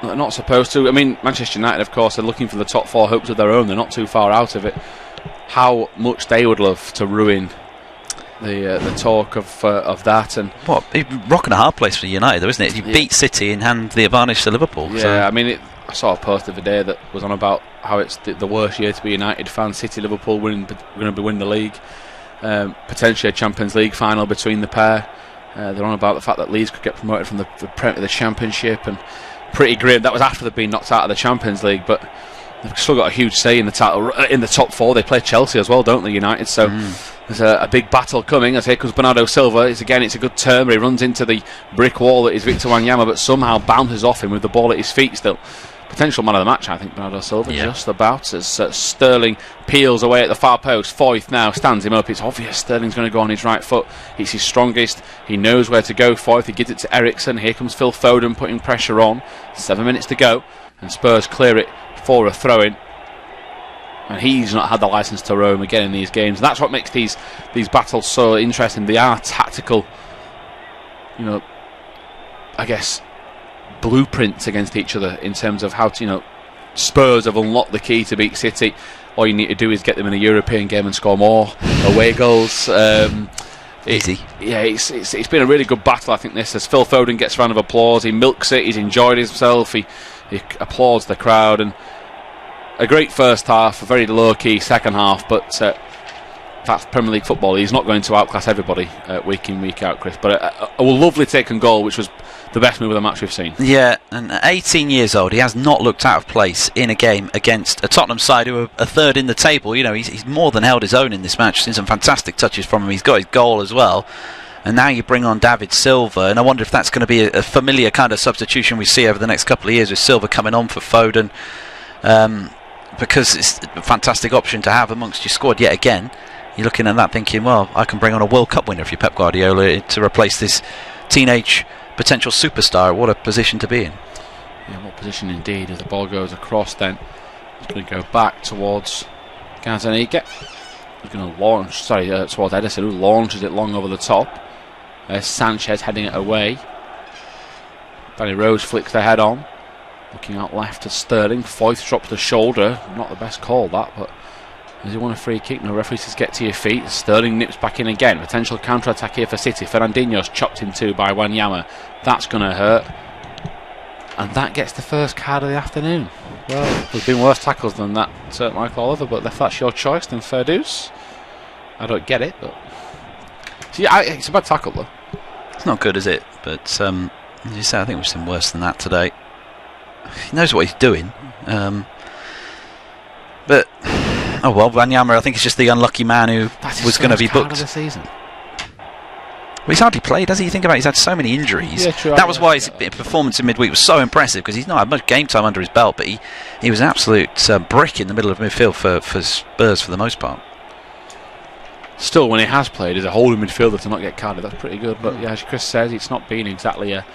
that they're not supposed to? I mean, Manchester United, of course, are looking for the top 4 hopes of their own. They're not too far out of it. How much they would love to ruin the talk of that. And what, rock and a hard place for United, though, isn't it? You beat City and hand the advantage to Liverpool. Yeah, so. I mean, I saw a post the other day that was on about how it's the worst year to be a United fan. City, Liverpool going to be winning the league. potentially a Champions League final between the pair. They're on about the fact that Leeds could get promoted from the Championship, and pretty grim. That was after they'd been knocked out of the Champions League, but they've still got a huge say in the title, in the top four. They play Chelsea as well, don't they, United? So there's a big battle coming. As here comes Bernardo Silva. It's a good turn, but he runs into the brick wall that is Victor Wanyama, but somehow bounces off him with the ball at his feet still. Potential man of the match, I think, Bernardo Silva, just about, as Sterling peels away at the far post. Foyth now stands him up. It's obvious Sterling's going to go on his right foot. It's his strongest. He knows where to go. Foyth, he gives it to Ericsson. Here comes Phil Foden putting pressure on. 7 minutes to go, and Spurs clear it for a throw-in. And he's not had the licence to roam again in these games. And that's what makes these battles so interesting. They are tactical, I guess, blueprints against each other in terms of how to, Spurs have unlocked the key to beat City. All you need to do is get them in a European game and score more away goals. Easy. It's been a really good battle, I think, this, as Phil Foden gets a round of applause. He milks it, he's enjoyed himself, he applauds the crowd, and a great first half, a very low-key second half, but that's Premier League football. He's not going to outclass everybody week in, week out, Chris, but a lovely taken goal, which was the best move of the match we've seen. Yeah, and at 18 years old, he has not looked out of place in a game against a Tottenham side who are third in the table. He's more than held his own in this match. Seen some fantastic touches from him. He's got his goal as well. And now you bring on David Silva, and I wonder if that's going to be a familiar kind of substitution we see over the next couple of years, with Silva coming on for Foden, because it's a fantastic option to have amongst your squad yet again. You're looking at that thinking, well, I can bring on a World Cup winner if you're Pep Guardiola to replace this teenage potential superstar. What a position to be in. Yeah, what position indeed, as the ball goes across then. It's going to go back towards Gazzaniga. He's going to launch, towards Edison, who launches it long over the top. Sanchez heading it away. Danny Rose flicks the head on. Looking out left to Sterling. Foyth drops the shoulder. Not the best call, that, but does he want a free kick? No, referee says get to your feet. Sterling nips back in again. Potential counter-attack here for City. Fernandinho's chopped in two by Wanyama. That's going to hurt. And that gets the first card of the afternoon. Well, there's been worse tackles than that, Michael Oliver, but if that's your choice, then fair dues. I don't get it, but... See, it's a bad tackle, though. It's not good, is it? But, as you say, I think we've seen worse than that today. He knows what he's doing. But... Oh well, Wanyama, I think it's just the unlucky man who was going to be booked. Of the season. Well, he's hardly played, does he? You think about it, he's had so many injuries. Yeah, true, that was why his performance in midweek was so impressive, because he's not had much game time under his belt, but he was an absolute brick in the middle of midfield for Spurs for the most part. Still, when he has played as a holding midfielder to not get carded, that's pretty good. But yeah, as Chris says, it's not been exactly a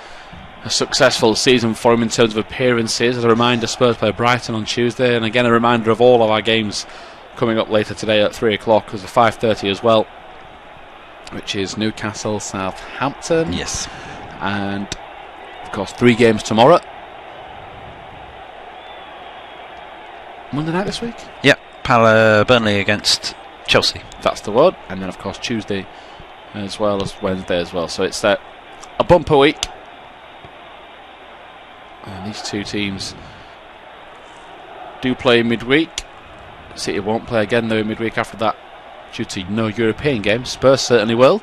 successful season for him in terms of appearances. As a reminder, Spurs play Brighton on Tuesday, and again a reminder of all of our games coming up later today at 3 o'clock. There's a 5:30 as well, which is Newcastle, Southampton. Yes. And, of course, 3 games tomorrow. Monday night this week? Yep. Burnley against Chelsea. That's the one. And then, of course, Tuesday as well as Wednesday as well. So it's a bumper week. And these two teams do play midweek. City won't play again, though, midweek after that, due to no European games. Spurs certainly will.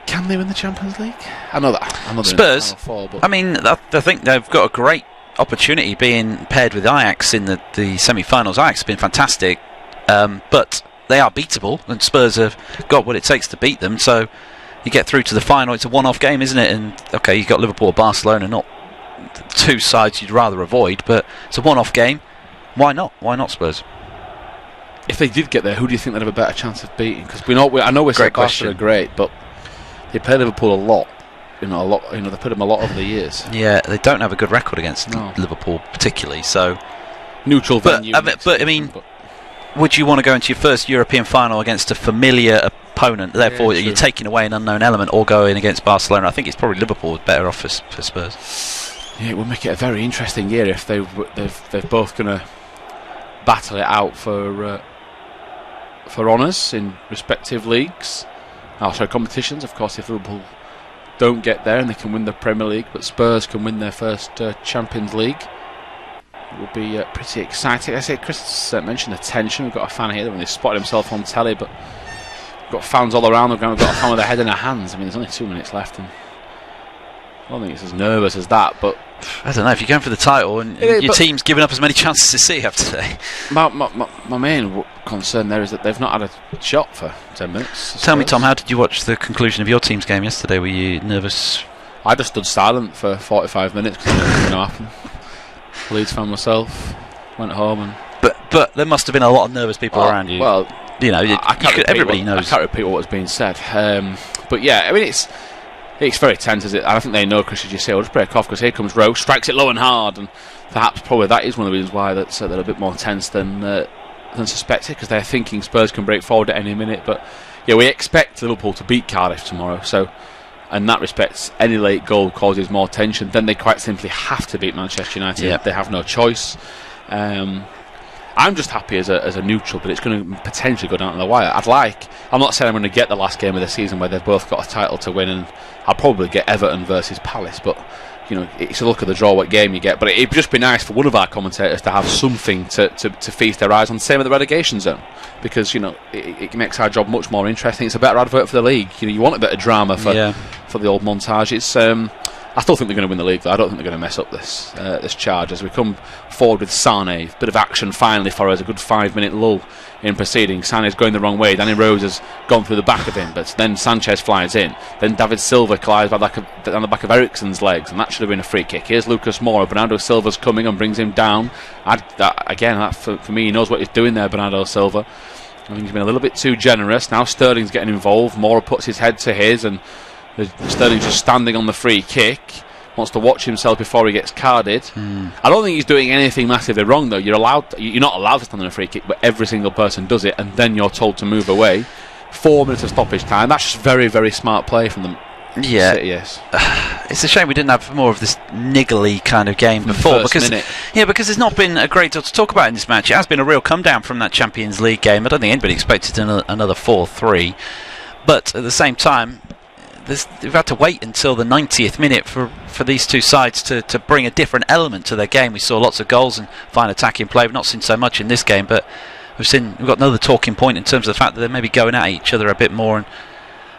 Can they win the Champions League? I know that. Spurs, I mean, I think they've got a great opportunity being paired with Ajax in the semi-finals. Ajax has been fantastic, but they are beatable, and Spurs have got what it takes to beat them. So you get through to the final. It's a one-off game, isn't it? And okay, you've got Liverpool or Barcelona, not two sides you'd rather avoid, but it's a one-off game. Why not? Why not Spurs? If they did get there, who do you think they'd have a better chance of beating? Because I know we're saying Barcelona are great, but they play Liverpool a lot. They put them a lot over the years. Yeah, they don't have a good record against Liverpool, particularly. So neutral venue. But I mean, would you want to go into your first European final against a familiar opponent? Therefore, you're taking away an unknown element, or going against Barcelona. I think it's probably Liverpool better off for Spurs. Yeah, it will make it a very interesting year if they're both going to battle it out for honours in respective leagues. Also competitions, of course. If Liverpool don't get there and they can win the Premier League, but Spurs can win their first Champions League, It will be pretty exciting. I say Chris mentioned the tension. We've got a fan here when he spotted himself on telly, but we've got fans all around the ground. We've got a fan with their head in their hands. I mean, there's only 2 minutes left, and I don't think it's as nervous as that, but I don't know, if you're going for the title and your team's given up as many chances as City have today. My main concern there is that they've not had a shot for 10 minutes. Tell me, Tom, how did you watch the conclusion of your team's game yesterday? Were you nervous? I just stood silent for 45 minutes because I knew what was going to happen. Leeds fan myself, went home and... But there must have been a lot of nervous people around you. Well, you know, everybody knows. I can't repeat what was being said. But yeah, I mean, it's very tense, is it? I think they know, Chris, as you say, we'll just break off because here comes Rose, strikes it low and hard, and perhaps probably that is one of the reasons why they're a bit more tense than suspected, because they're thinking Spurs can break forward at any minute. But yeah, we expect Liverpool to beat Cardiff tomorrow, so in that respect, any late goal causes more tension. Then they quite simply have to beat Manchester United. Yep. They have no choice. I'm just happy as a neutral, but it's going to potentially go down to the wire. I'm not saying I'm going to get the last game of the season where they've both got a title to win, and I'll probably get Everton versus Palace, but you know, it's a look at the draw what game you get. But it'd just be nice for one of our commentators to have something to feast their eyes on. Same with the relegation zone, because you know it makes our job much more interesting. It's a better advert for the league. You know, you want a bit of drama for the old montage. It's I still think they're going to win the league, though. I don't think they're going to mess up this charge as we come forward with Sane. A bit of action finally for us. A good 5-minute lull in proceeding. Sane's going the wrong way. Danny Rose has gone through the back of him, but then Sanchez flies in. Then David Silva collides on the back of Eriksen's legs, and that should have been a free kick. Here's Lucas Moura. Bernardo Silva's coming and brings him down. For me, he knows what he's doing there, Bernardo Silva. I think he's been a little bit too generous. Now Sterling's getting involved. Moura puts his head to his, and Sterling's just standing on the free kick. Wants to watch himself before he gets carded. I don't think he's doing anything massively wrong, though. You're not allowed to stand on a free kick, but every single person does it, and then you're told to move away. 4 minutes of stoppage time. That's just very, very smart play from them. Yeah, City, yes. It's a shame we didn't have more of this niggly kind of game before, because there's not been a great deal to talk about in this match. It has been a real come down from that Champions League game. I don't think anybody expected another 4-3, but at the same time, we've had to wait until the 90th minute for these two sides to bring a different element to their game. We saw lots of goals and fine attacking play. We've not seen so much in this game, but we've got another talking point in terms of the fact that they're maybe going at each other a bit more,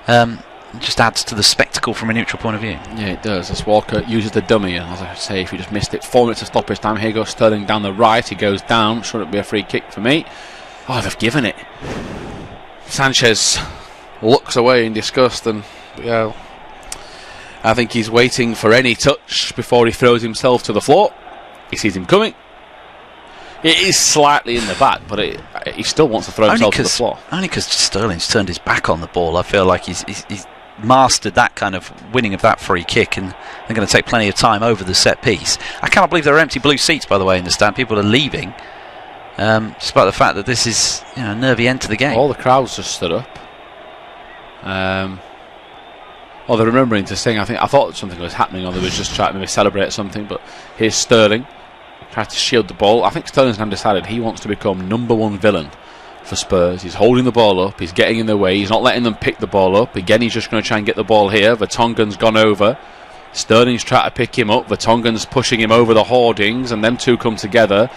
and it just adds to the spectacle from a neutral point of view. Yeah, it does. As Walker uses the dummy, and as I say, if you just missed it, 4 minutes of stoppage time. Here goes Sterling down the right. He goes down. Shouldn't be a free kick for me. Oh, they've given it. Sanchez looks away in disgust, and yeah, I think he's waiting for any touch before he throws himself to the floor. He sees him coming. It is slightly in the back, but he still wants to throw himself to the floor. Only because Sterling's turned his back on the ball. I feel like he's mastered that kind of winning of that free kick, and they're going to take plenty of time over the set piece. I cannot believe there are empty blue seats, by the way, in the stand. People are leaving, despite the fact that this is a nervy end to the game. All the crowds just stood up. Or they're remembering to sing. I thought something was happening, or they was just trying to maybe celebrate something. But here's Sterling, tries to shield the ball. I think Sterling's now decided he wants to become number one villain for Spurs. He's holding the ball up, he's getting in the way, he's not letting them pick the ball up. Again, he's just going to try and get the ball here. Vertonghen's gone over. Sterling's trying to pick him up. Vertonghen's pushing him over the hoardings, and them two come together.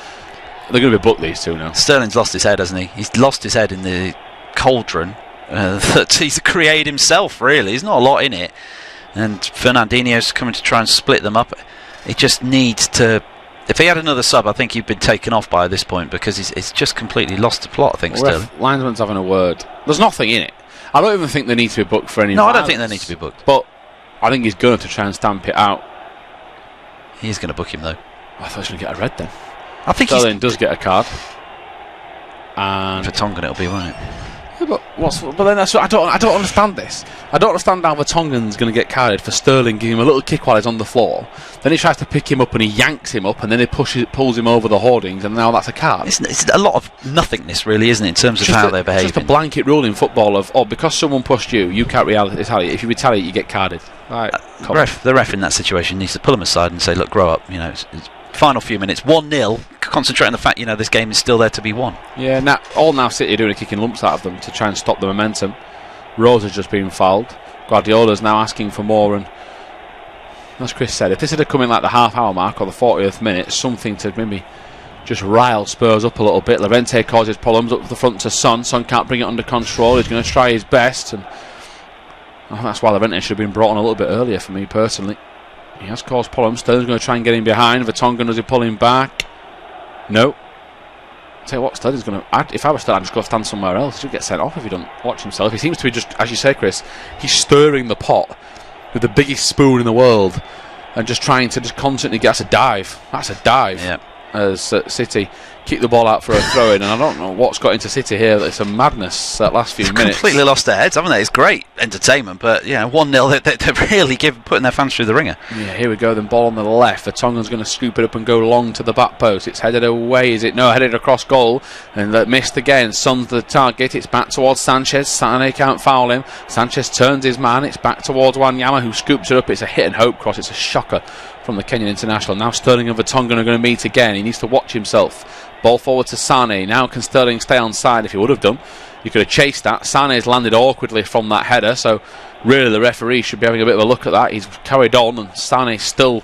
They're going to be booked, these two now. Sterling's lost his head, hasn't he? He's lost his head in the cauldron that he's created himself, really. There's not a lot in it, and Fernandinho's coming to try and split them up. He just needs to. If he had another sub, I think he'd been taken off by this point, because he's just completely lost the plot, I think. Sterling. Linesman's having a word. There's nothing in it. I don't even think they need to be booked for any. No, violence. I don't think they need to be booked, but I think he's going to try and stamp it out. He's going to book him, though. I thought he was going to get a red then. I think Sterling does get a card, and Vertonghen it'll be, won't it? Yeah, but then that's what I don't understand this. I don't understand how Vertonghen's going to get carded for Sterling giving him a little kick while he's on the floor. Then he tries to pick him up and he yanks him up, and then he pulls him over the hoardings, and now that's a card. It's a lot of nothingness, really, isn't it, in terms of how they're behaving? It's just a blanket rule in football of, because someone pushed you can't retaliate. If you retaliate, you get carded. Right, the ref in that situation needs to pull him aside and say, look, grow up. It's final few minutes, 1-0. Concentrate on the fact, this game is still there to be won. Yeah, now City are doing a kicking lumps out of them to try and stop the momentum. Rose has just been fouled. Guardiola's now asking for more, and as Chris said, if this had come in like the half-hour mark or the 40th minute, something to maybe just rile Spurs up a little bit. Llorente causes problems up the front to Son. Son can't bring it under control. He's going to try his best, and that's why Llorente should have been brought on a little bit earlier for me personally. He has caused problems. Sterling's going to try and get him behind. Vertonghen, does he pull him back? No. I'll tell you what, Sterling's going to... If I was Sterling, I'd just go stand somewhere else. He'll get sent off if he don't watch himself. He seems to be just, as you say, Chris, he's stirring the pot with the biggest spoon in the world and just trying to just constantly get... That's a dive. That's a dive. Yeah. As City kick the ball out for a throw-in, and I don't know what's got into City here. It's a madness that last few minutes. Completely lost their heads, haven't they? It's great entertainment, but yeah, 1-0. They're really putting their fans through the ringer. Yeah, here we go. Then ball on the left. Vertonghen's going to scoop it up and go long to the back post. It's headed away. Is it? No, headed across goal and missed again. Son's the target. It's back towards Sanchez. Sané can't foul him. Sanchez turns his man. It's back towards Wanyama, who scoops it up. It's a hit and hope cross. It's a shocker from the Kenyan international. Now Sterling and Vertonghen are going to meet again. He needs to watch himself. Ball forward to Sané. Now can Sterling stay on side? If he would have done, you could have chased that. Sané's landed awkwardly from that header, so really the referee should be having a bit of a look at that. He's carried on and Sané's still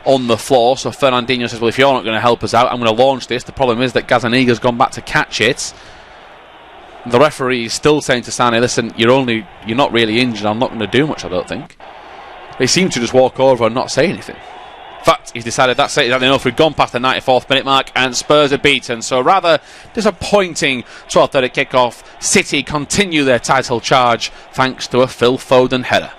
on the floor, so Fernandinho says, well, if you're not going to help us out, I'm going to launch this. The problem is that Gazaniga's gone back to catch it. The referee is still saying to Sané, listen, you're not really injured, I'm not going to do much, I don't think. He seemed to just walk over and not say anything. In fact, he's decided that's it, enough. We've gone past the 94th minute mark and Spurs are beaten. So rather disappointing 12:30 kickoff. City continue their title charge thanks to a Phil Foden header.